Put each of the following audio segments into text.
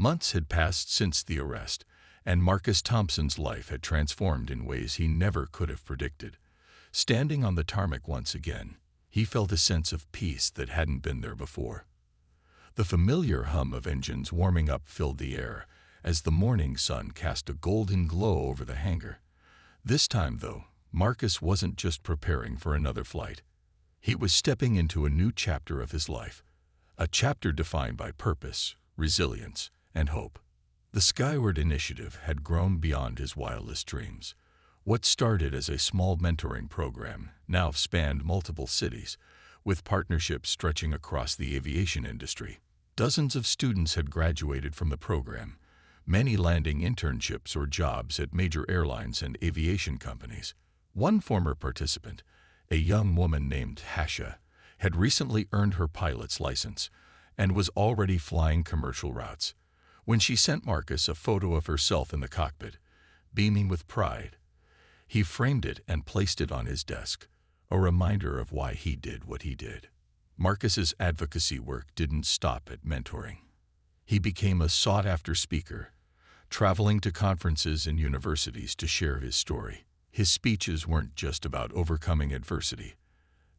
Months had passed since the arrest, and Marcus Thompson's life had transformed in ways he never could have predicted. Standing on the tarmac once again, he felt a sense of peace that hadn't been there before. The familiar hum of engines warming up filled the air as the morning sun cast a golden glow over the hangar. This time, though, Marcus wasn't just preparing for another flight. He was stepping into a new chapter of his life, a chapter defined by purpose, resilience, and hope. The Skyward Initiative had grown beyond his wildest dreams. What started as a small mentoring program now spanned multiple cities, with partnerships stretching across the aviation industry. Dozens of students had graduated from the program, many landing internships or jobs at major airlines and aviation companies. One former participant, a young woman named Hasha, had recently earned her pilot's license and was already flying commercial routes. When she sent Marcus a photo of herself in the cockpit, beaming with pride, he framed it and placed it on his desk, a reminder of why he did what he did. Marcus's advocacy work didn't stop at mentoring. He became a sought-after speaker, traveling to conferences and universities to share his story. His speeches weren't just about overcoming adversity.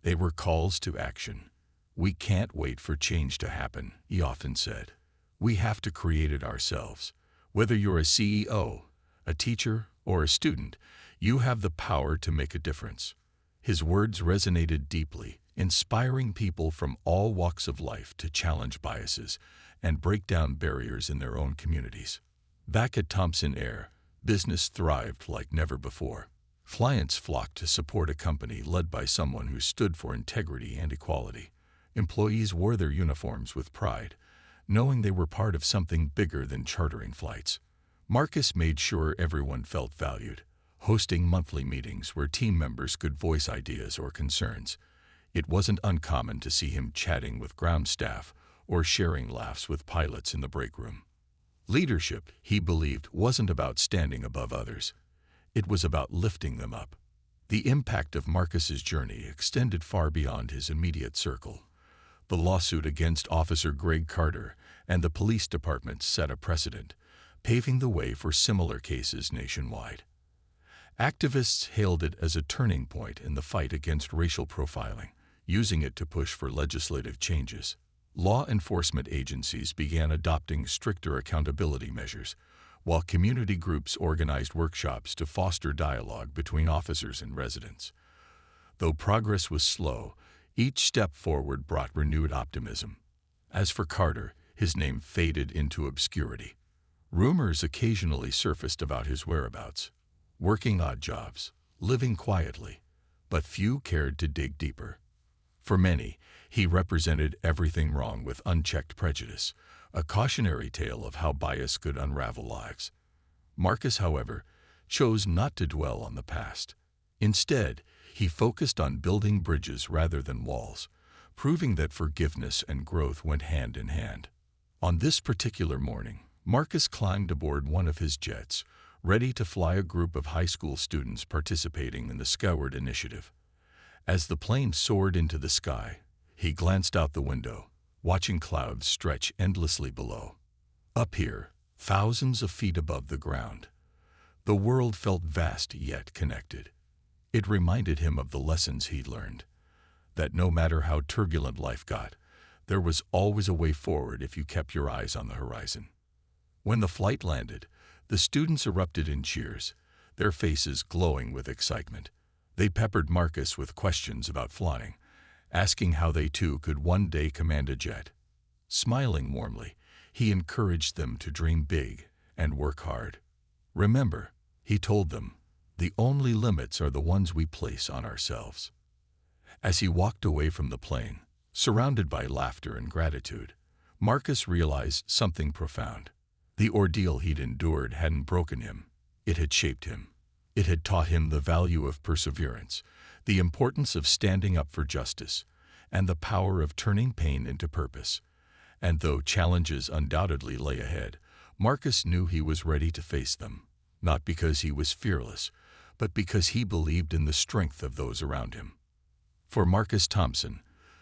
They were calls to action. "We can't wait for change to happen," he often said. "We have to create it ourselves. Whether you're a CEO, a teacher, or a student, you have the power to make a difference." His words resonated deeply, inspiring people from all walks of life to challenge biases and break down barriers in their own communities. Back at Thompson Air, business thrived like never before. Clients flocked to support a company led by someone who stood for integrity and equality. Employees wore their uniforms with pride, knowing they were part of something bigger than chartering flights. Marcus made sure everyone felt valued, hosting monthly meetings where team members could voice ideas or concerns. It wasn't uncommon to see him chatting with ground staff or sharing laughs with pilots in the break room. Leadership, he believed, wasn't about standing above others. It was about lifting them up. The impact of Marcus's journey extended far beyond his immediate circle. The lawsuit against Officer Greg Carter and the police department set a precedent, paving the way for similar cases nationwide. Activists hailed it as a turning point in the fight against racial profiling, using it to push for legislative changes. Law enforcement agencies began adopting stricter accountability measures, while community groups organized workshops to foster dialogue between officers and residents. Though progress was slow, each step forward brought renewed optimism. As for Carter, his name faded into obscurity. Rumors occasionally surfaced about his whereabouts, working odd jobs, living quietly, but few cared to dig deeper. For many, he represented everything wrong with unchecked prejudice, a cautionary tale of how bias could unravel lives. Marcus, however, chose not to dwell on the past. Instead, he focused on building bridges rather than walls, proving that forgiveness and growth went hand in hand. On this particular morning, Marcus climbed aboard one of his jets, ready to fly a group of high school students participating in the Skyward Initiative. As the plane soared into the sky, he glanced out the window, watching clouds stretch endlessly below. Up here, thousands of feet above the ground, the world felt vast yet connected. It reminded him of the lessons he'd learned, that no matter how turbulent life got, there was always a way forward if you kept your eyes on the horizon. When the flight landed, the students erupted in cheers, their faces glowing with excitement. They peppered Marcus with questions about flying, asking how they too could one day command a jet. Smiling warmly, he encouraged them to dream big and work hard. "Remember," he told them, "the only limits are the ones we place on ourselves." As he walked away from the plane, surrounded by laughter and gratitude, Marcus realized something profound. The ordeal he'd endured hadn't broken him. It had shaped him. It had taught him the value of perseverance, the importance of standing up for justice, and the power of turning pain into purpose. And though challenges undoubtedly lay ahead, Marcus knew he was ready to face them, not because he was fearless, but because he believed in the strength of those around him. For Marcus Thompson,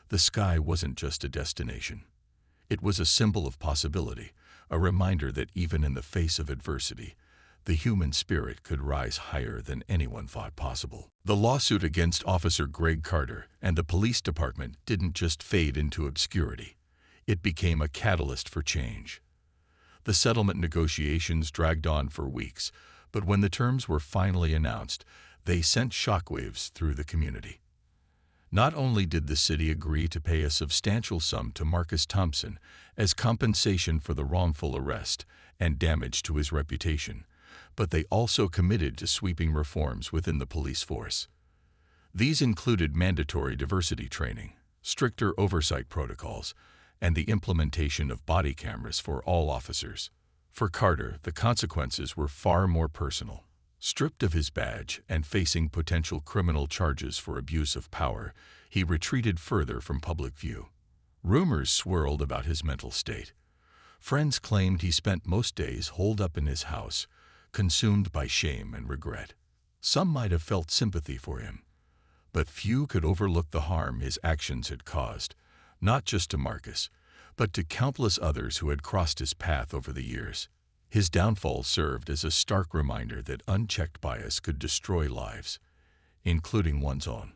the sky wasn't just a destination. It was a symbol of possibility, a reminder that even in the face of adversity, the human spirit could rise higher than anyone thought possible. The lawsuit against Officer Greg Carter and the police department didn't just fade into obscurity. It became a catalyst for change. The settlement negotiations dragged on for weeks, but when the terms were finally announced, they sent shockwaves through the community. Not only did the city agree to pay a substantial sum to Marcus Thompson as compensation for the wrongful arrest and damage to his reputation, but they also committed to sweeping reforms within the police force. These included mandatory diversity training, stricter oversight protocols, and the implementation of body cameras for all officers. For Carter, the consequences were far more personal. Stripped of his badge and facing potential criminal charges for abuse of power, he retreated further from public view. Rumors swirled about his mental state. Friends claimed he spent most days holed up in his house, consumed by shame and regret. Some might have felt sympathy for him, but few could overlook the harm his actions had caused, not just to Marcus, but to countless others who had crossed his path over the years. His downfall served as a stark reminder that unchecked bias could destroy lives, including one's own.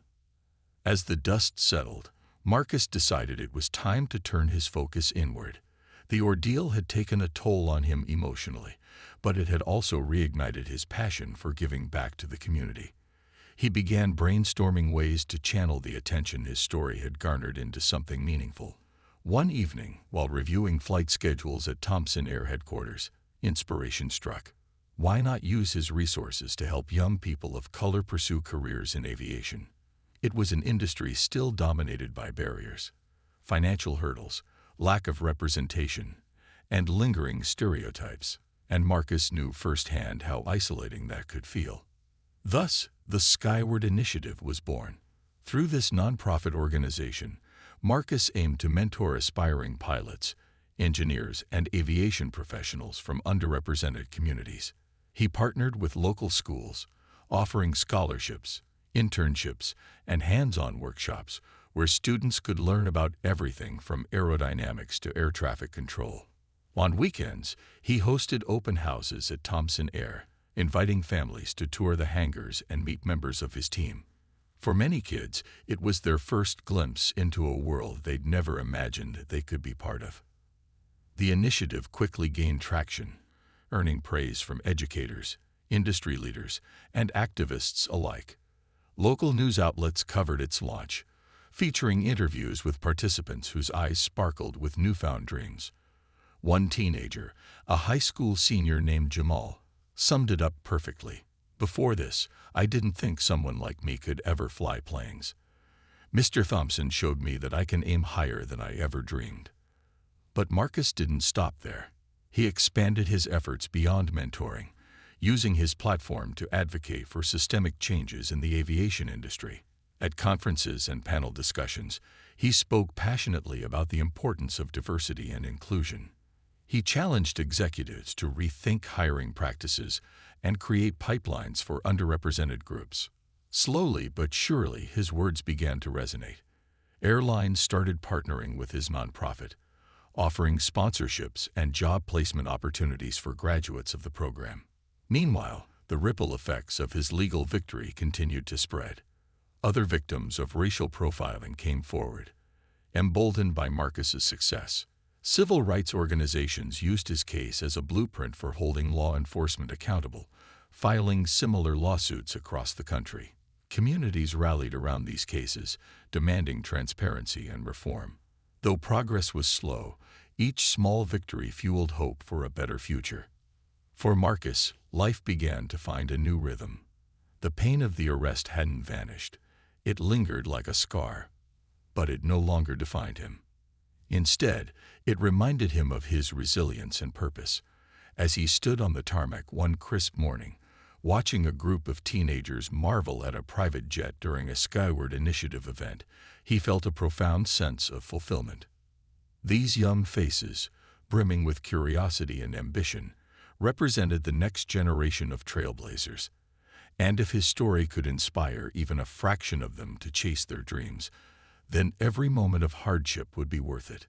As the dust settled, Marcus decided it was time to turn his focus inward. The ordeal had taken a toll on him emotionally, but it had also reignited his passion for giving back to the community. He began brainstorming ways to channel the attention his story had garnered into something meaningful. One evening, while reviewing flight schedules at Thompson Air Headquarters, inspiration struck. Why not use his resources to help young people of color pursue careers in aviation? It was an industry still dominated by barriers, financial hurdles, lack of representation, and lingering stereotypes, and Marcus knew firsthand how isolating that could feel. Thus, the Skyward Initiative was born. Through this nonprofit organization, Marcus aimed to mentor aspiring pilots, engineers, and aviation professionals from underrepresented communities. He partnered with local schools, offering scholarships, internships, and hands-on workshops where students could learn about everything from aerodynamics to air traffic control. On weekends, he hosted open houses at Thompson Air, inviting families to tour the hangars and meet members of his team. For many kids, it was their first glimpse into a world they'd never imagined they could be part of. The initiative quickly gained traction, earning praise from educators, industry leaders, and activists alike. Local news outlets covered its launch, featuring interviews with participants whose eyes sparkled with newfound dreams. One teenager, a high school senior named Jamal, summed it up perfectly. "Before this, I didn't think someone like me could ever fly planes. Mr. Thompson showed me that I can aim higher than I ever dreamed." But Marcus didn't stop there. He expanded his efforts beyond mentoring, using his platform to advocate for systemic changes in the aviation industry. At conferences and panel discussions, he spoke passionately about the importance of diversity and inclusion. He challenged executives to rethink hiring practices and create pipelines for underrepresented groups. Slowly but surely, his words began to resonate. Airlines started partnering with his nonprofit, offering sponsorships and job placement opportunities for graduates of the program. Meanwhile, the ripple effects of his legal victory continued to spread. Other victims of racial profiling came forward, emboldened by Marcus's success. Civil rights organizations used his case as a blueprint for holding law enforcement accountable, filing similar lawsuits across the country. Communities rallied around these cases, demanding transparency and reform. Though progress was slow, each small victory fueled hope for a better future. For Marcus, life began to find a new rhythm. The pain of the arrest hadn't vanished. It lingered like a scar, but it no longer defined him. Instead, it reminded him of his resilience and purpose. As he stood on the tarmac one crisp morning, watching a group of teenagers marvel at a private jet during a Skyward Initiative event, he felt a profound sense of fulfillment. These young faces, brimming with curiosity and ambition, represented the next generation of trailblazers. And if his story could inspire even a fraction of them to chase their dreams, then every moment of hardship would be worth it.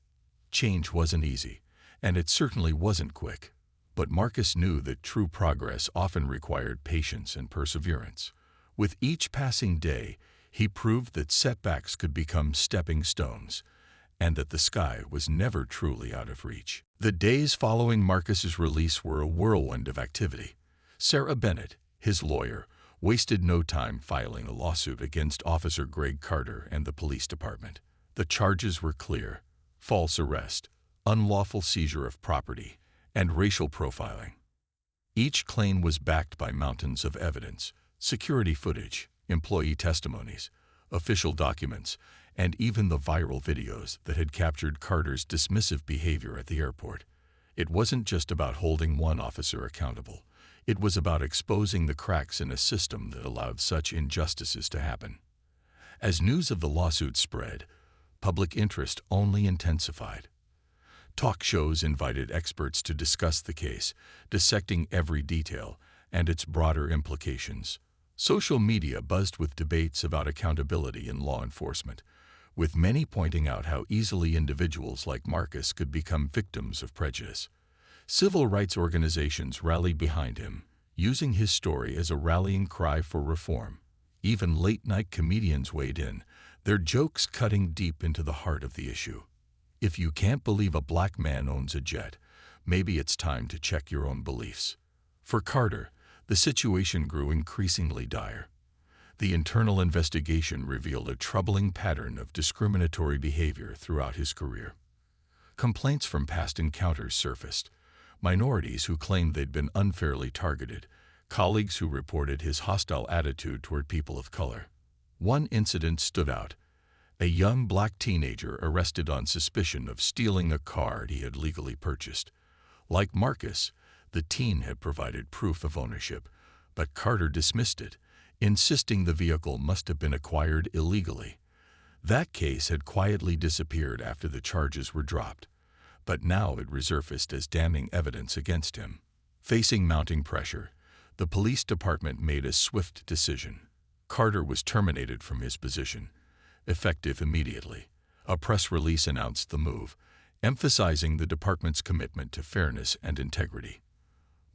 Change wasn't easy, And it certainly wasn't quick. But Marcus knew that true progress often required patience and perseverance. With each passing day, he proved that setbacks could become stepping stones, and that the sky was never truly out of reach. The days following Marcus's release were a whirlwind of activity. Sarah Bennett, his lawyer, wasted no time filing a lawsuit against Officer Greg Carter and the police department. The charges were clear: false arrest, unlawful seizure of property, and racial profiling. Each claim was backed by mountains of evidence: security footage, employee testimonies, official documents, and even the viral videos that had captured Carter's dismissive behavior at the airport. It wasn't just about holding one officer accountable. It was about exposing the cracks in a system that allowed such injustices to happen. As news of the lawsuit spread, public interest only intensified. Talk shows invited experts to discuss the case, dissecting every detail and its broader implications. Social media buzzed with debates about accountability in law enforcement, with many pointing out how easily individuals like Marcus could become victims of prejudice. Civil rights organizations rallied behind him, using his story as a rallying cry for reform. Even late-night comedians weighed in, their jokes cutting deep into the heart of the issue. If you can't believe a black man owns a jet, maybe it's time to check your own beliefs. For Carter, the situation grew increasingly dire. The internal investigation revealed a troubling pattern of discriminatory behavior throughout his career. Complaints from past encounters surfaced: minorities who claimed they'd been unfairly targeted, colleagues who reported his hostile attitude toward people of color. One incident stood out: a young black teenager arrested on suspicion of stealing a car he had legally purchased. Like Marcus, the teen had provided proof of ownership, but Carter dismissed it, insisting the vehicle must have been acquired illegally. That case had quietly disappeared after the charges were dropped, but now it resurfaced as damning evidence against him. Facing mounting pressure, the police department made a swift decision. Carter was terminated from his position, effective immediately. A press release announced the move, emphasizing the department's commitment to fairness and integrity.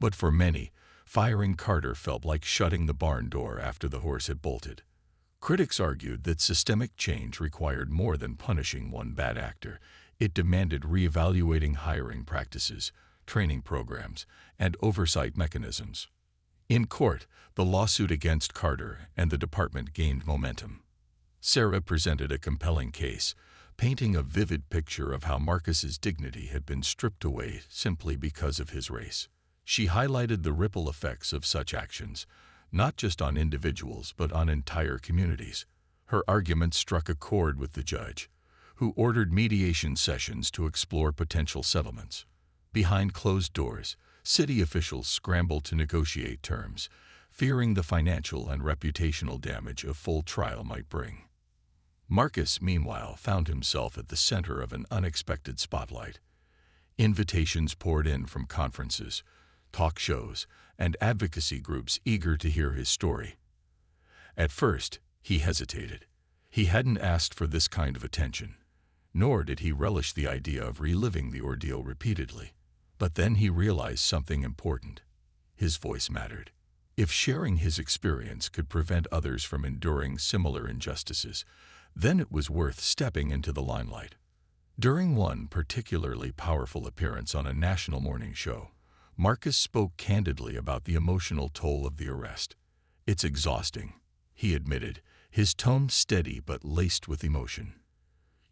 But for many, firing Carter felt like shutting the barn door after the horse had bolted. Critics argued that systemic change required more than punishing one bad actor. It demanded reevaluating hiring practices, training programs, and oversight mechanisms. In court, the lawsuit against Carter and the department gained momentum. Sarah presented a compelling case, painting a vivid picture of how Marcus's dignity had been stripped away simply because of his race. She highlighted the ripple effects of such actions, not just on individuals but on entire communities. Her argument struck a chord with the judge, who ordered mediation sessions to explore potential settlements. Behind closed doors, city officials scrambled to negotiate terms, fearing the financial and reputational damage a full trial might bring. Marcus, meanwhile, found himself at the center of an unexpected spotlight. Invitations poured in from conferences, talk shows, and advocacy groups eager to hear his story. At first, he hesitated. He hadn't asked for this kind of attention, nor did he relish the idea of reliving the ordeal repeatedly. But then he realized something important. His voice mattered. If sharing his experience could prevent others from enduring similar injustices, then it was worth stepping into the limelight. During one particularly powerful appearance on a national morning show, Marcus spoke candidly about the emotional toll of the arrest. "It's exhausting," he admitted, his tone steady but laced with emotion.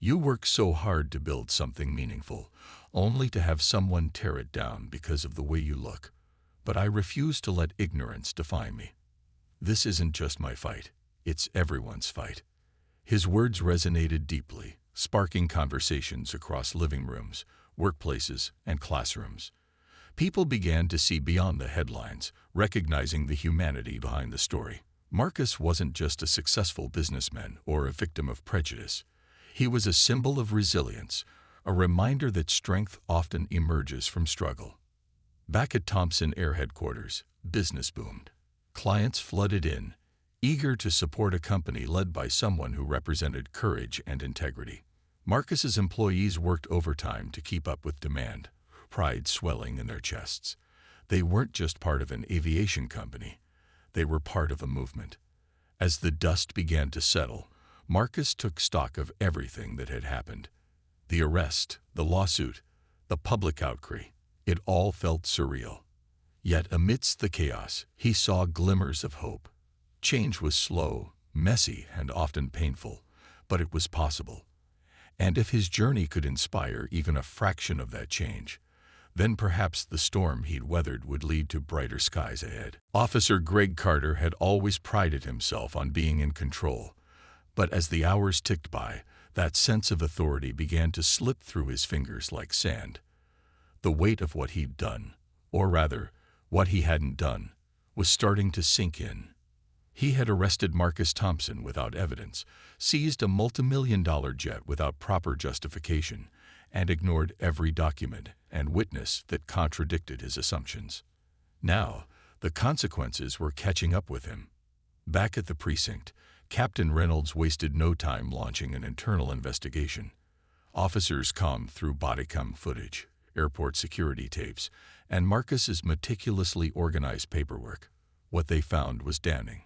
"You work so hard to build something meaningful, only to have someone tear it down because of the way you look. But I refuse to let ignorance define me. This isn't just my fight, it's everyone's fight." His words resonated deeply, sparking conversations across living rooms, workplaces, and classrooms. People began to see beyond the headlines, recognizing the humanity behind the story. Marcus wasn't just a successful businessman or a victim of prejudice. He was a symbol of resilience, a reminder that strength often emerges from struggle. Back at Thompson Air Headquarters, business boomed. Clients flooded in, eager to support a company led by someone who represented courage and integrity. Marcus's employees worked overtime to keep up with demand, pride swelling in their chests. They weren't just part of an aviation company. They were part of a movement. As the dust began to settle, Marcus took stock of everything that had happened. The arrest, the lawsuit, the public outcry. It all felt surreal. Yet amidst the chaos, he saw glimmers of hope. Change was slow, messy, and often painful, but it was possible. And if his journey could inspire even a fraction of that change, then perhaps the storm he'd weathered would lead to brighter skies ahead. Officer Greg Carter had always prided himself on being in control, but as the hours ticked by, that sense of authority began to slip through his fingers like sand. The weight of what he'd done, or rather, what he hadn't done, was starting to sink in. He had arrested Marcus Thompson without evidence, seized a multimillion-dollar jet without proper justification, and ignored every document and witness that contradicted his assumptions. Now, the consequences were catching up with him. Back at the precinct, Captain Reynolds wasted no time launching an internal investigation. Officers combed through bodycam footage, airport security tapes, and Marcus's meticulously organized paperwork. What they found was damning.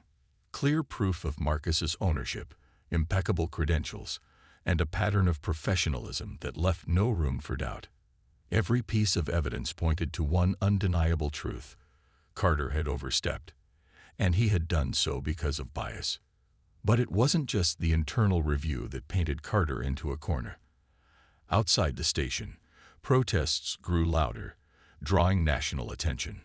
Clear proof of Marcus's ownership, impeccable credentials, and a pattern of professionalism that left no room for doubt. Every piece of evidence pointed to one undeniable truth: Carter had overstepped, and he had done so because of bias. But it wasn't just the internal review that painted Carter into a corner. Outside the station, protests grew louder, drawing national attention.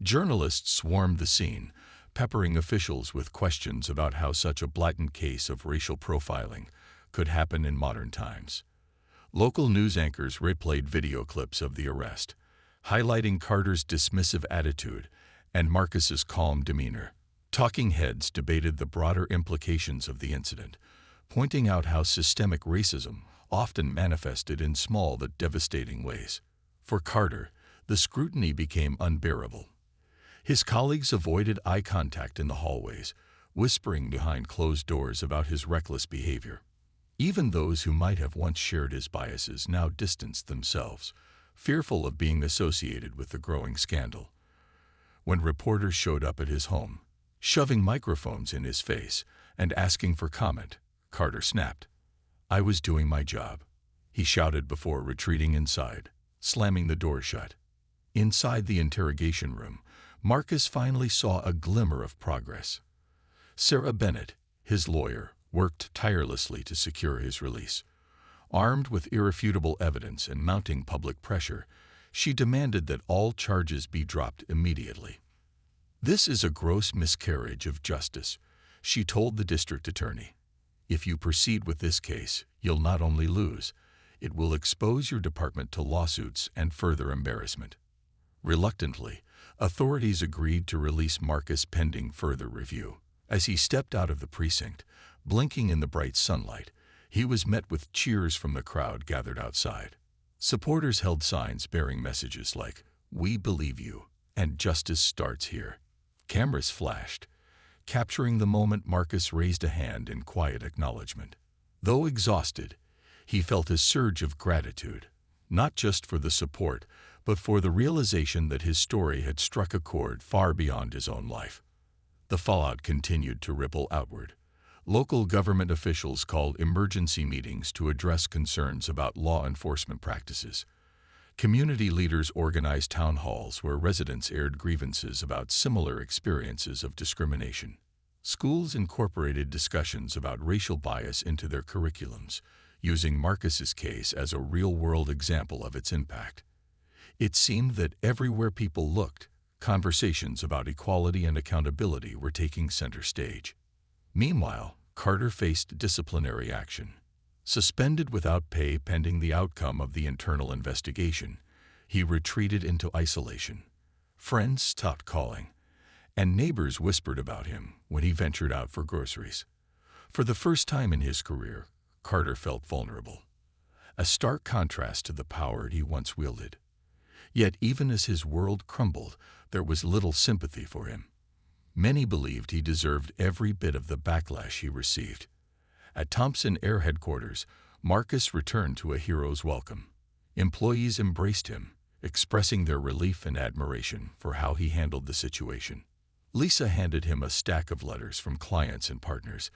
Journalists swarmed the scene, peppering officials with questions about how such a blatant case of racial profiling could happen in modern times. Local news anchors replayed video clips of the arrest, highlighting Carter's dismissive attitude and Marcus's calm demeanor. Talking heads debated the broader implications of the incident, pointing out how systemic racism often manifested in small but devastating ways. For Carter, the scrutiny became unbearable. His colleagues avoided eye contact in the hallways, whispering behind closed doors about his reckless behavior. Even those who might have once shared his biases now distanced themselves, fearful of being associated with the growing scandal. When reporters showed up at his home, shoving microphones in his face and asking for comment, Carter snapped. "I was doing my job," he shouted before retreating inside, slamming the door shut. Inside the interrogation room, Marcus finally saw a glimmer of progress. Sarah Bennett, his lawyer, worked tirelessly to secure his release. Armed with irrefutable evidence and mounting public pressure, she demanded that all charges be dropped immediately. "This is a gross miscarriage of justice," she told the district attorney. "If you proceed with this case, you'll not only lose, it will expose your department to lawsuits and further embarrassment." Reluctantly, authorities agreed to release Marcus pending further review. As he stepped out of the precinct, blinking in the bright sunlight, he was met with cheers from the crowd gathered outside. Supporters held signs bearing messages like, "We believe you," and "Justice starts here." Cameras flashed, capturing the moment Marcus raised a hand in quiet acknowledgement. Though exhausted, he felt a surge of gratitude, not just for the support, but for the realization that his story had struck a chord far beyond his own life. The fallout continued to ripple outward. Local government officials called emergency meetings to address concerns about law enforcement practices. Community leaders organized town halls where residents aired grievances about similar experiences of discrimination. Schools incorporated discussions about racial bias into their curriculums, using Marcus's case as a real-world example of its impact. It seemed that everywhere people looked, conversations about equality and accountability were taking center stage. Meanwhile, Carter faced disciplinary action. Suspended without pay pending the outcome of the internal investigation, he retreated into isolation. Friends stopped calling, and neighbors whispered about him when he ventured out for groceries. For the first time in his career, Carter felt vulnerable, a stark contrast to the power he once wielded. Yet even as his world crumbled, there was little sympathy for him. Many believed he deserved every bit of the backlash he received. At Thompson Air Headquarters, Marcus returned to a hero's welcome. Employees embraced him, expressing their relief and admiration for how he handled the situation. Lisa handed him a stack of letters from clients and partners,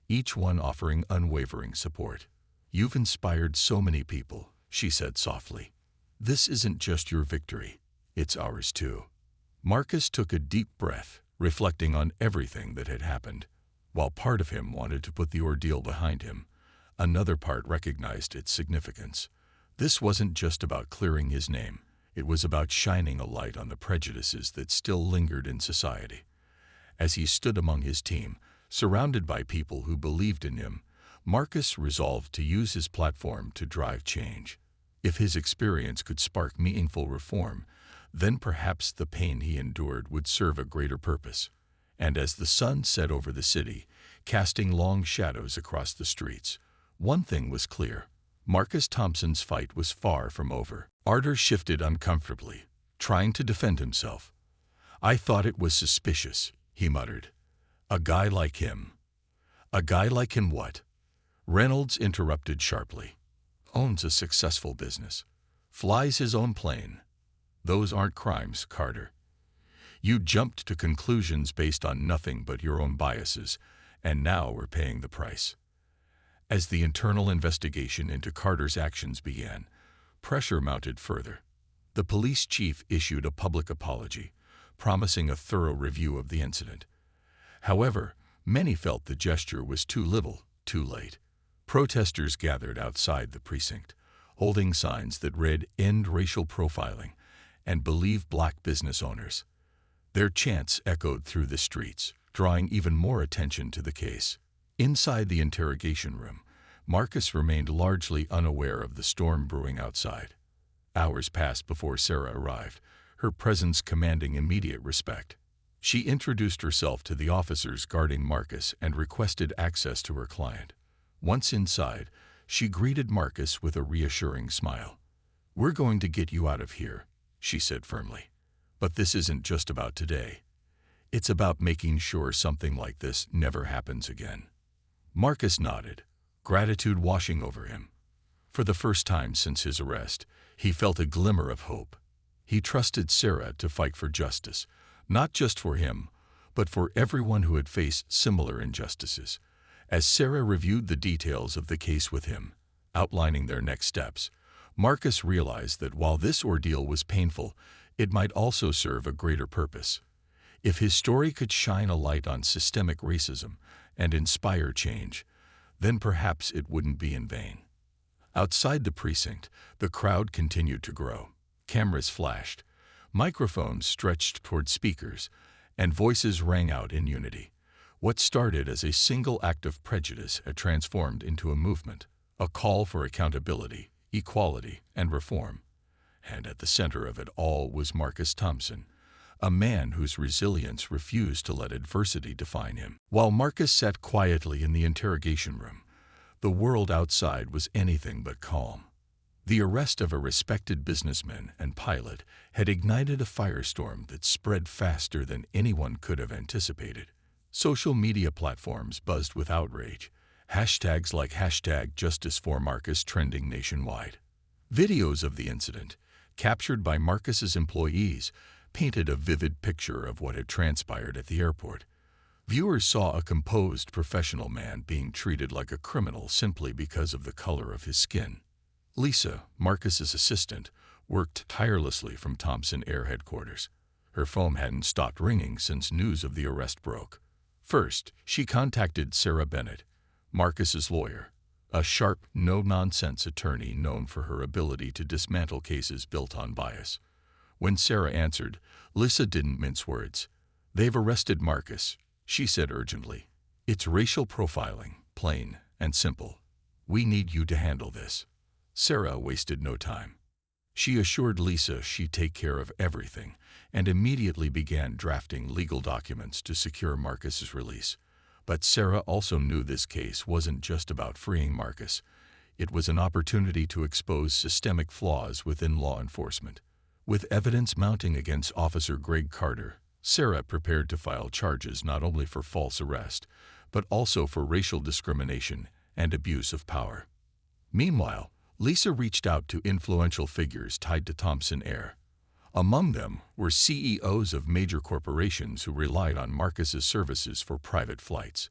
each one offering unwavering support. "You've inspired so many people," she said softly. "This isn't just your victory, it's ours too." Marcus took a deep breath, reflecting on everything that had happened. While part of him wanted to put the ordeal behind him, another part recognized its significance. This wasn't just about clearing his name. It was about shining a light on the prejudices that still lingered in society. As he stood among his team, surrounded by people who believed in him, Marcus resolved to use his platform to drive change. If his experience could spark meaningful reform, then perhaps the pain he endured would serve a greater purpose. And as the sun set over the city, casting long shadows across the streets, one thing was clear. Marcus Thompson's fight was far from over. Ardor shifted uncomfortably, trying to defend himself. "I thought it was suspicious," he muttered. "A guy like him." "A guy like him what?" Reynolds interrupted sharply. "Owns a successful business. Flies his own plane. Those aren't crimes, Carter. You jumped to conclusions based on nothing but your own biases, and now we're paying the price." As the internal investigation into Carter's actions began, pressure mounted further. The police chief issued a public apology, promising a thorough review of the incident. However, many felt the gesture was too little, too late. Protesters gathered outside the precinct, holding signs that read "End Racial Profiling" and "Believe Black Business Owners." Their chants echoed through the streets, drawing even more attention to the case. Inside the interrogation room, Marcus remained largely unaware of the storm brewing outside. Hours passed before Sarah arrived, her presence commanding immediate respect. She introduced herself to the officers guarding Marcus and requested access to her client. Once inside, she greeted Marcus with a reassuring smile. "We're going to get you out of here," she said firmly. "But this isn't just about today. It's about making sure something like this never happens again." Marcus nodded, gratitude washing over him. For the first time since his arrest, he felt a glimmer of hope. He trusted Sarah to fight for justice, not just for him, but for everyone who had faced similar injustices. As Sarah reviewed the details of the case with him, outlining their next steps, Marcus realized that while this ordeal was painful, it might also serve a greater purpose. If his story could shine a light on systemic racism and inspire change, then perhaps it wouldn't be in vain. Outside the precinct, the crowd continued to grow. Cameras flashed, microphones stretched toward speakers, and voices rang out in unity. What started as a single act of prejudice had transformed into a movement, a call for accountability, equality, and reform. And at the center of it all was Marcus Thompson, a man whose resilience refused to let adversity define him. While Marcus sat quietly in the interrogation room, the world outside was anything but calm. The arrest of a respected businessman and pilot had ignited a firestorm that spread faster than anyone could have anticipated. Social media platforms buzzed with outrage, hashtags like #JusticeForMarcus trending nationwide. Videos of the incident, captured by Marcus's employees, painted a vivid picture of what had transpired at the airport. Viewers saw a composed professional man being treated like a criminal simply because of the color of his skin. Lisa, Marcus's assistant, worked tirelessly from Thompson Air headquarters. Her phone hadn't stopped ringing since news of the arrest broke. First, she contacted Sarah Bennett, Marcus's lawyer, a sharp, no-nonsense attorney known for her ability to dismantle cases built on bias. When Sarah answered, Lisa didn't mince words. "They've arrested Marcus," she said urgently. "It's racial profiling, plain and simple. We need you to handle this." Sarah wasted no time. She assured Lisa she'd take care of everything and immediately began drafting legal documents to secure Marcus's release. But Sarah also knew this case wasn't just about freeing Marcus. It was an opportunity to expose systemic flaws within law enforcement. With evidence mounting against Officer Greg Carter, Sarah prepared to file charges not only for false arrest, but also for racial discrimination and abuse of power. Meanwhile, Lisa reached out to influential figures tied to Thompson Air. Among them were CEOs of major corporations who relied on Marcus's services for private flights.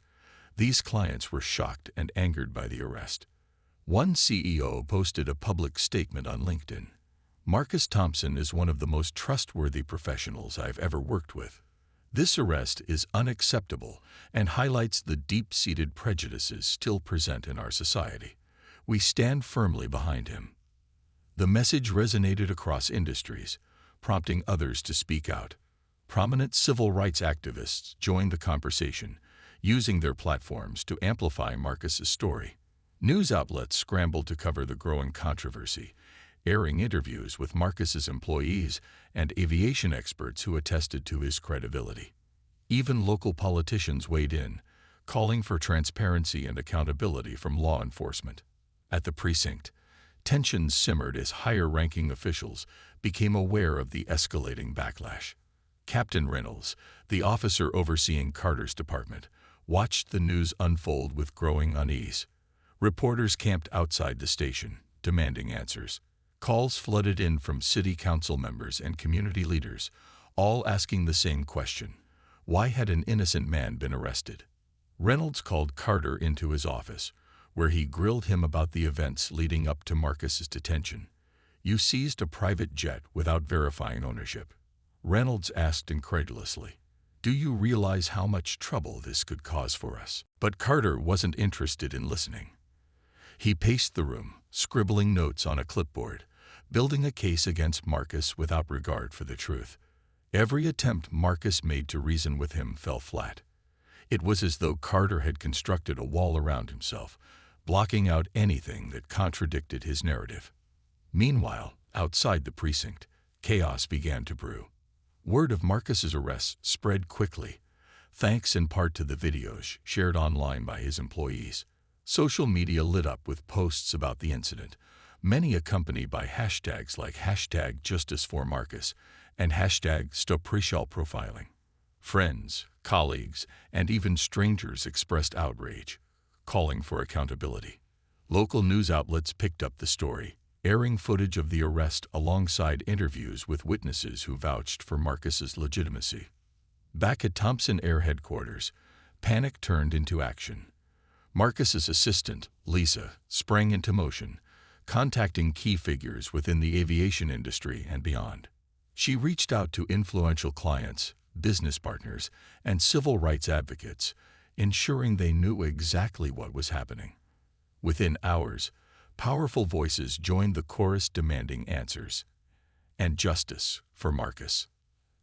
These clients were shocked and angered by the arrest. One CEO posted a public statement on LinkedIn. "Marcus Thompson is one of the most trustworthy professionals I've ever worked with. This arrest is unacceptable and highlights the deep-seated prejudices still present in our society. We stand firmly behind him." The message resonated across industries, prompting others to speak out. Prominent civil rights activists joined the conversation, using their platforms to amplify Marcus's story. News outlets scrambled to cover the growing controversy, airing interviews with Marcus's employees and aviation experts who attested to his credibility. Even local politicians weighed in, calling for transparency and accountability from law enforcement. At the precinct, tensions simmered as higher-ranking officials became aware of the escalating backlash. Captain Reynolds, the officer overseeing Carter's department, watched the news unfold with growing unease. Reporters camped outside the station, demanding answers. Calls flooded in from city council members and community leaders, all asking the same question: why had an innocent man been arrested? Reynolds called Carter into his office, where he grilled him about the events leading up to Marcus's detention. "You seized a private jet without verifying ownership," Reynolds asked incredulously. "Do you realize how much trouble this could cause for us?" But Carter wasn't interested in listening. He paced the room, scribbling notes on a clipboard, building a case against Marcus without regard for the truth. Every attempt Marcus made to reason with him fell flat. It was as though Carter had constructed a wall around himself, blocking out anything that contradicted his narrative. Meanwhile, outside the precinct, chaos began to brew. Word of Marcus's arrest spread quickly, thanks in part to the videos shared online by his employees. Social media lit up with posts about the incident, many accompanied by hashtags like #JusticeForMarcus and #StopRacialProfiling. Friends, colleagues, and even strangers expressed outrage, calling for accountability. Local news outlets picked up the story, airing footage of the arrest alongside interviews with witnesses who vouched for Marcus's legitimacy. Back at Thompson Air headquarters, panic turned into action. Marcus's assistant, Lisa, sprang into motion, contacting key figures within the aviation industry and beyond. She reached out to influential clients, business partners, and civil rights advocates, ensuring they knew exactly what was happening. Within hours, powerful voices joined the chorus demanding answers and justice for Marcus.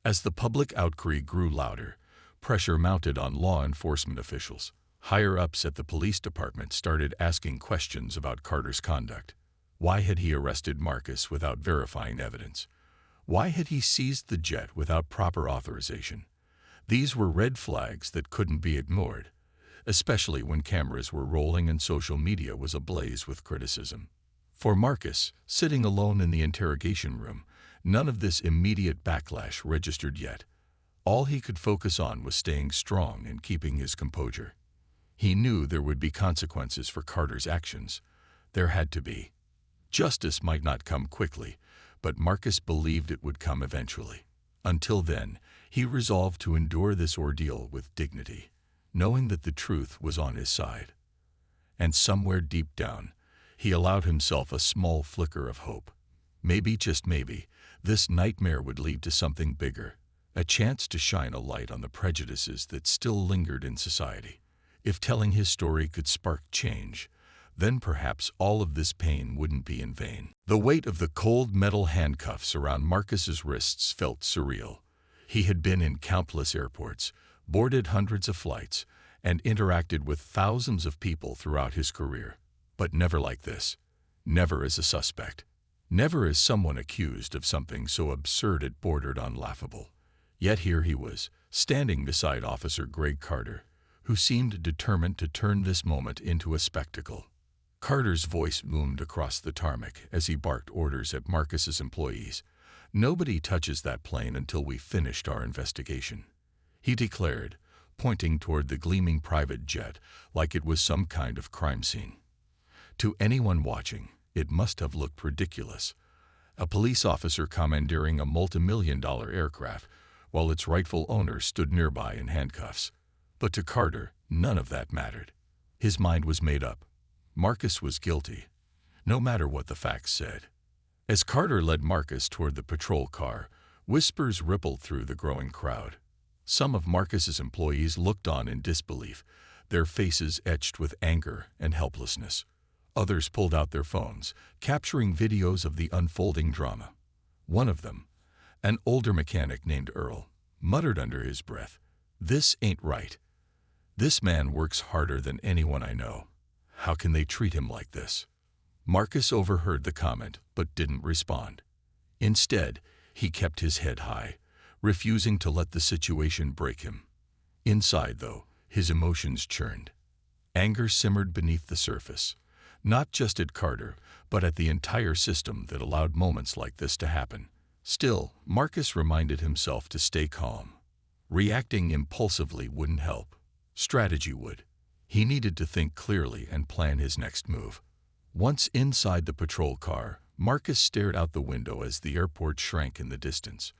As the public outcry grew louder, pressure mounted on law enforcement officials. Higher-ups at the police department started asking questions about Carter's conduct. Why had he arrested Marcus without verifying evidence? Why had he seized the jet without proper authorization? These were red flags that couldn't be ignored, especially when cameras were rolling and social media was ablaze with criticism. For Marcus, sitting alone in the interrogation room, none of this immediate backlash registered yet. All he could focus on was staying strong and keeping his composure. He knew there would be consequences for Carter's actions. There had to be. Justice might not come quickly, but Marcus believed it would come eventually. Until then, he resolved to endure this ordeal with dignity, knowing that the truth was on his side. And somewhere deep down, he allowed himself a small flicker of hope. Maybe, just maybe, this nightmare would lead to something bigger, a chance to shine a light on the prejudices that still lingered in society. If telling his story could spark change, then perhaps all of this pain wouldn't be in vain. The weight of the cold metal handcuffs around Marcus's wrists felt surreal. He had been in countless airports, boarded hundreds of flights, and interacted with thousands of people throughout his career. But never like this. Never as a suspect. Never as someone accused of something so absurd it bordered on laughable. Yet here he was, standing beside Officer Greg Carter, who seemed determined to turn this moment into a spectacle. Carter's voice boomed across the tarmac as he barked orders at Marcus's employees. "Nobody touches that plane until we've finished our investigation," he declared, pointing toward the gleaming private jet like it was some kind of crime scene. To anyone watching, It must have looked ridiculous. A police officer commandeering a multi-million-dollar aircraft while its rightful owner stood nearby in handcuffs. But to Carter, none of that mattered. His mind was made up. Marcus was guilty, no matter what the facts said. As Carter led Marcus toward the patrol car, whispers rippled through the growing crowd. Some of Marcus's employees looked on in disbelief, their faces etched with anger and helplessness. Others pulled out their phones, capturing videos of the unfolding drama. One of them, an older mechanic named Earl, muttered under his breath, "This ain't right. This man works harder than anyone I know. How can they treat him like this?" Marcus overheard the comment but didn't respond. Instead, he kept his head high, refusing to let the situation break him. Inside, though, his emotions churned. Anger simmered beneath the surface, not just at Carter, but at the entire system that allowed moments like this to happen. Still, Marcus reminded himself to stay calm. Reacting impulsively wouldn't help. Strategy would. He needed to think clearly and plan his next move. Once inside the patrol car, Marcus stared out the window as the airport shrank in the distance.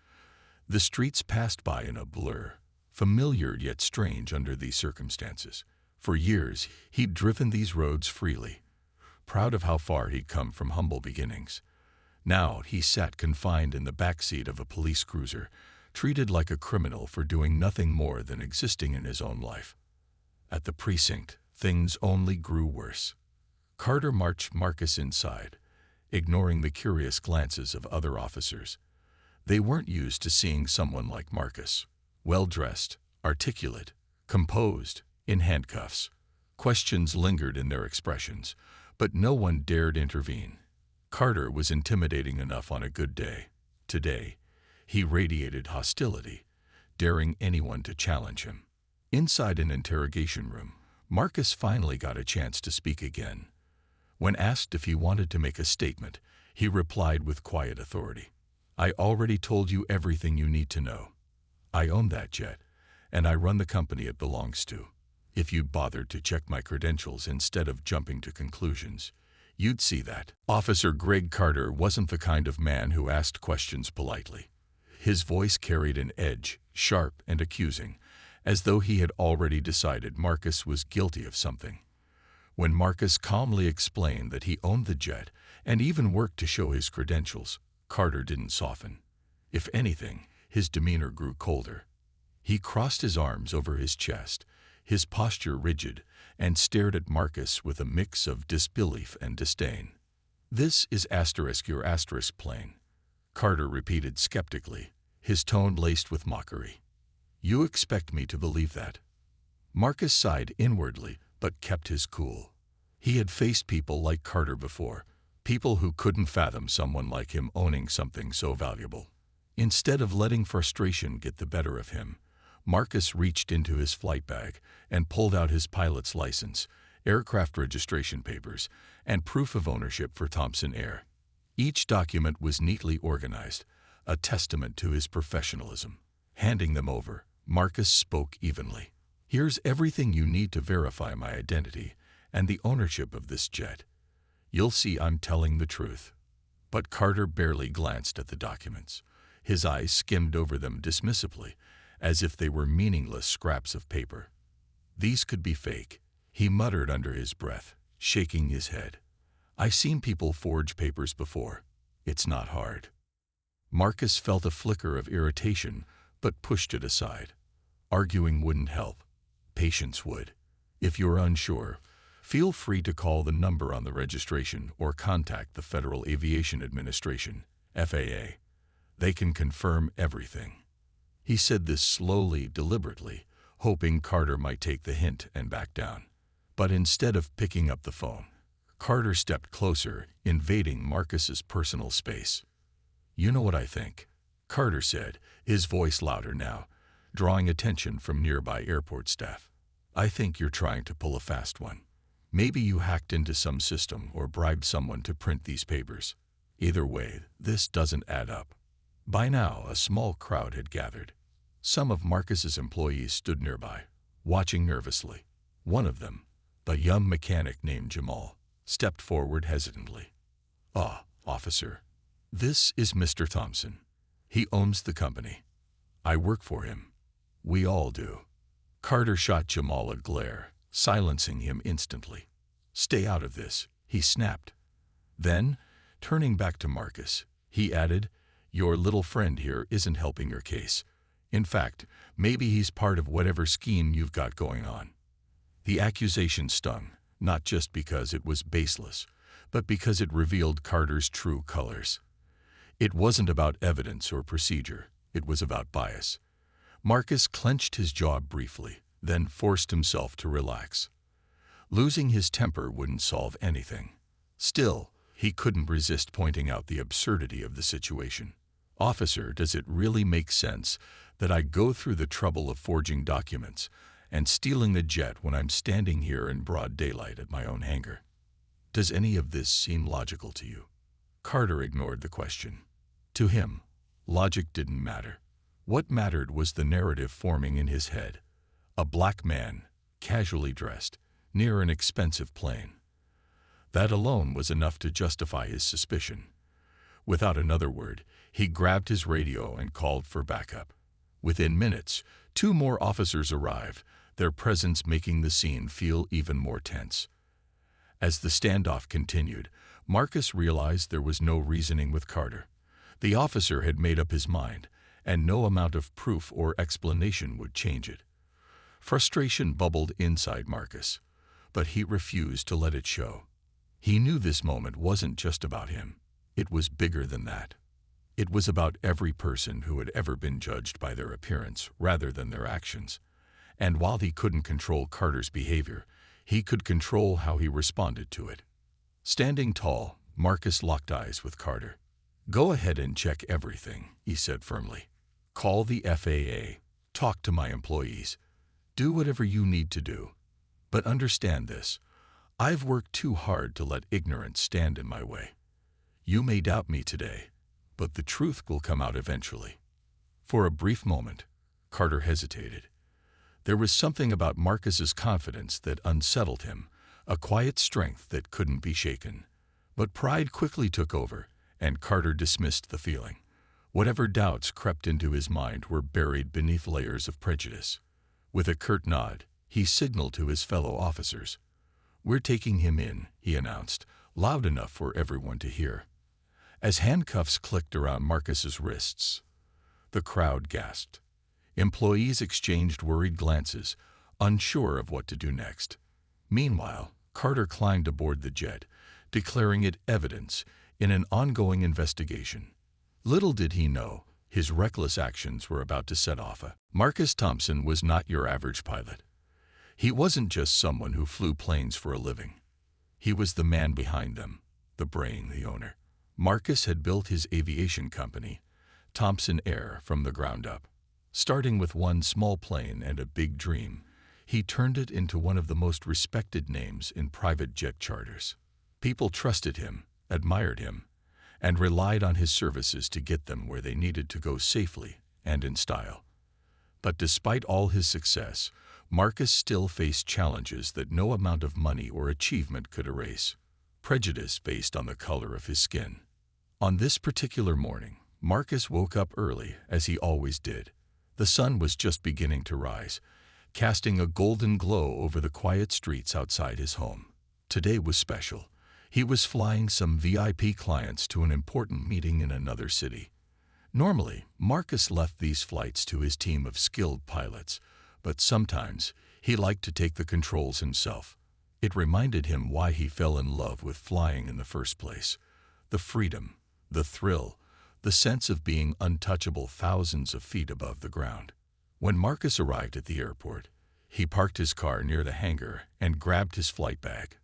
The streets passed by in a blur, familiar yet strange under these circumstances. For years, he'd driven these roads freely, proud of how far he'd come from humble beginnings. Now he sat confined in the backseat of a police cruiser, treated like a criminal for doing nothing more than existing in his own life. At the precinct, things only grew worse. Carter marched Marcus inside, ignoring the curious glances of other officers. They weren't used to seeing someone like Marcus, well-dressed, articulate, composed, in handcuffs. Questions lingered in their expressions, but no one dared intervene. Carter was intimidating enough on a good day. Today, he radiated hostility, daring anyone to challenge him. Inside an interrogation room, Marcus finally got a chance to speak again. When asked if he wanted to make a statement, he replied with quiet authority. "I already told you everything you need to know. I own that jet, and I run the company it belongs to. If you bothered to check my credentials instead of jumping to conclusions, you'd see that." Officer Greg Carter wasn't the kind of man who asked questions politely. His voice carried an edge, sharp and accusing, as though he had already decided Marcus was guilty of something. When Marcus calmly explained that he owned the jet and even worked to show his credentials, Carter didn't soften. If anything, his demeanor grew colder. He crossed his arms over his chest, his posture rigid, and stared at Marcus with a mix of disbelief and disdain. "This is your plane," Carter repeated skeptically, his tone laced with mockery. "You expect me to believe that?" Marcus sighed inwardly, but kept his cool. He had faced people like Carter before, people who couldn't fathom someone like him owning something so valuable. Instead of letting frustration get the better of him, Marcus reached into his flight bag and pulled out his pilot's license, aircraft registration papers, and proof of ownership for Thompson Air. Each document was neatly organized, a testament to his professionalism. Handing them over, Marcus spoke evenly. "Here's everything you need to verify my identity and the ownership of this jet. You'll see I'm telling the truth." But Carter barely glanced at the documents. His eyes skimmed over them dismissively, as if they were meaningless scraps of paper. "These could be fake," he muttered under his breath, shaking his head. "I've seen people forge papers before. It's not hard." Marcus felt a flicker of irritation, but pushed it aside. Arguing wouldn't help. Patience would. "If you're unsure, feel free to call the number on the registration or contact the Federal Aviation Administration, FAA. They can confirm everything." He said this slowly, deliberately, hoping Carter might take the hint and back down. But instead of picking up the phone, Carter stepped closer, invading Marcus's personal space. "You know what I think," Carter said, his voice louder now, drawing attention from nearby airport staff. "I think you're trying to pull a fast one. Maybe you hacked into some system or bribed someone to print these papers. Either way, this doesn't add up." By now, a small crowd had gathered. Some of Marcus's employees stood nearby, watching nervously. One of them, a young mechanic named Jamal, stepped forward hesitantly. "Ah, officer, this is Mr. Thompson. He owns the company. I work for him. We all do." Carter shot Jamal a glare, silencing him instantly. "Stay out of this," he snapped. Then, turning back to Marcus, he added, "Your little friend here isn't helping your case. In fact, maybe he's part of whatever scheme you've got going on." The accusation stung, not just because it was baseless, but because it revealed Carter's true colors. It wasn't about evidence or procedure, it was about bias. Marcus clenched his jaw briefly, then forced himself to relax. Losing his temper wouldn't solve anything. Still, he couldn't resist pointing out the absurdity of the situation. "Officer, does it really make sense that I go through the trouble of forging documents and stealing the jet when I'm standing here in broad daylight at my own hangar? Does any of this seem logical to you?" Carter ignored the question. To him, logic didn't matter. What mattered was the narrative forming in his head. A black man, casually dressed, near an expensive plane. That alone was enough to justify his suspicion. Without another word, he grabbed his radio and called for backup. Within minutes, 2 more officers arrived, their presence making the scene feel even more tense. As the standoff continued, Marcus realized there was no reasoning with Carter. The officer had made up his mind, and no amount of proof or explanation would change it. Frustration bubbled inside Marcus, but he refused to let it show. He knew this moment wasn't just about him. It was bigger than that. It was about every person who had ever been judged by their appearance rather than their actions. And while he couldn't control Carter's behavior, he could control how he responded to it. Standing tall, Marcus locked eyes with Carter. "Go ahead and check everything," he said firmly. "Call the FAA. Talk to my employees. Do whatever you need to do. But understand this. I've worked too hard to let ignorance stand in my way. You may doubt me today, but the truth will come out eventually." For a brief moment, Carter hesitated. There was something about Marcus's confidence that unsettled him, a quiet strength that couldn't be shaken. But pride quickly took over, and Carter dismissed the feeling. Whatever doubts crept into his mind were buried beneath layers of prejudice. With a curt nod, he signaled to his fellow officers. "We're taking him in," he announced, loud enough for everyone to hear. As handcuffs clicked around Marcus's wrists, the crowd gasped. Employees exchanged worried glances, unsure of what to do next. Meanwhile, Carter climbed aboard the jet, declaring it evidence in an ongoing investigation. Little did he know, his reckless actions were about to set off a... Marcus Thompson was not your average pilot. He wasn't just someone who flew planes for a living. He was the man behind them, the brain, the owner. Marcus had built his aviation company, Thompson Air, from the ground up. Starting with one small plane and a big dream, he turned it into one of the most respected names in private jet charters. People trusted him, admired him, and relied on his services to get them where they needed to go safely and in style. But despite all his success, Marcus still faced challenges that no amount of money or achievement could erase. Prejudice based on the color of his skin. On this particular morning, Marcus woke up early, as he always did. The sun was just beginning to rise, casting a golden glow over the quiet streets outside his home. Today was special. He was flying some VIP clients to an important meeting in another city. Normally, Marcus left these flights to his team of skilled pilots, but sometimes he liked to take the controls himself. It reminded him why he fell in love with flying in the first place. The freedom, the thrill, the sense of being untouchable thousands of feet above the ground. When Marcus arrived at the airport, he parked his car near the hangar and grabbed his flight bag.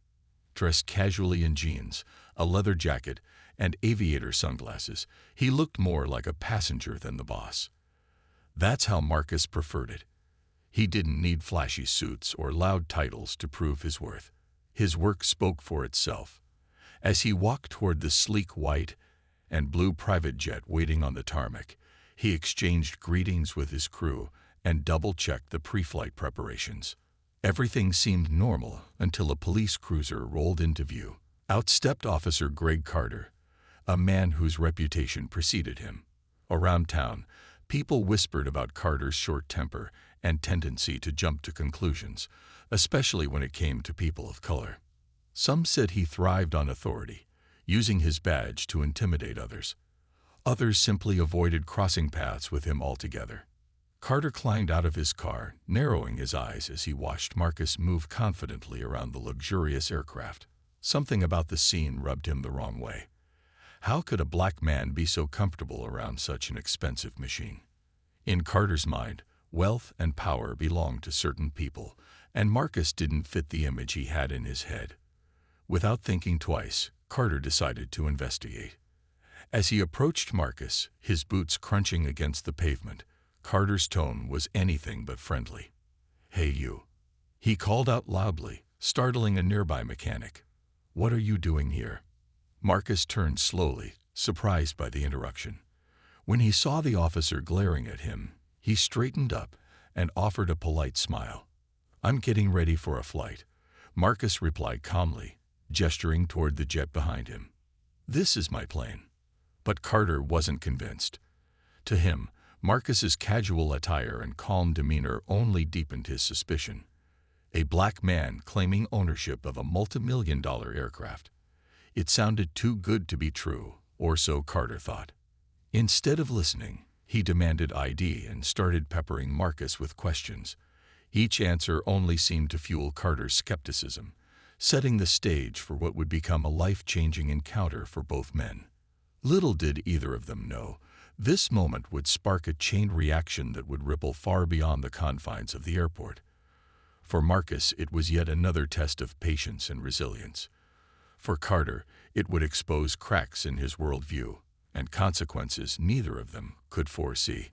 Dressed casually in jeans, a leather jacket, and aviator sunglasses, he looked more like a passenger than the boss. That's how Marcus preferred it. He didn't need flashy suits or loud titles to prove his worth. His work spoke for itself. As he walked toward the sleek white and blue private jet waiting on the tarmac, he exchanged greetings with his crew and double-checked the pre-flight preparations. Everything seemed normal until a police cruiser rolled into view. Out stepped Officer Greg Carter, a man whose reputation preceded him. Around town, people whispered about Carter's short temper and tendency to jump to conclusions, especially when it came to people of color. Some said he thrived on authority, using his badge to intimidate others. Others simply avoided crossing paths with him altogether. Carter climbed out of his car, narrowing his eyes as he watched Marcus move confidently around the luxurious aircraft. Something about the scene rubbed him the wrong way. How could a black man be so comfortable around such an expensive machine? In Carter's mind, wealth and power belonged to certain people, and Marcus didn't fit the image he had in his head. Without thinking twice, Carter decided to investigate. As he approached Marcus, his boots crunching against the pavement, Carter's tone was anything but friendly. "Hey you," he called out loudly, startling a nearby mechanic. "What are you doing here?" Marcus turned slowly, surprised by the interruption. When he saw the officer glaring at him, he straightened up and offered a polite smile. "I'm getting ready for a flight," Marcus replied calmly, gesturing toward the jet behind him. "This is my plane." But Carter wasn't convinced. To him, Marcus's casual attire and calm demeanor only deepened his suspicion. A black man claiming ownership of a multi-million-dollar aircraft. It sounded too good to be true, or so Carter thought. Instead of listening, he demanded ID and started peppering Marcus with questions. Each answer only seemed to fuel Carter's skepticism, setting the stage for what would become a life-changing encounter for both men. Little did either of them know, this moment would spark a chain reaction that would ripple far beyond the confines of the airport. For Marcus, it was yet another test of patience and resilience. For Carter, it would expose cracks in his worldview, and consequences neither of them could foresee.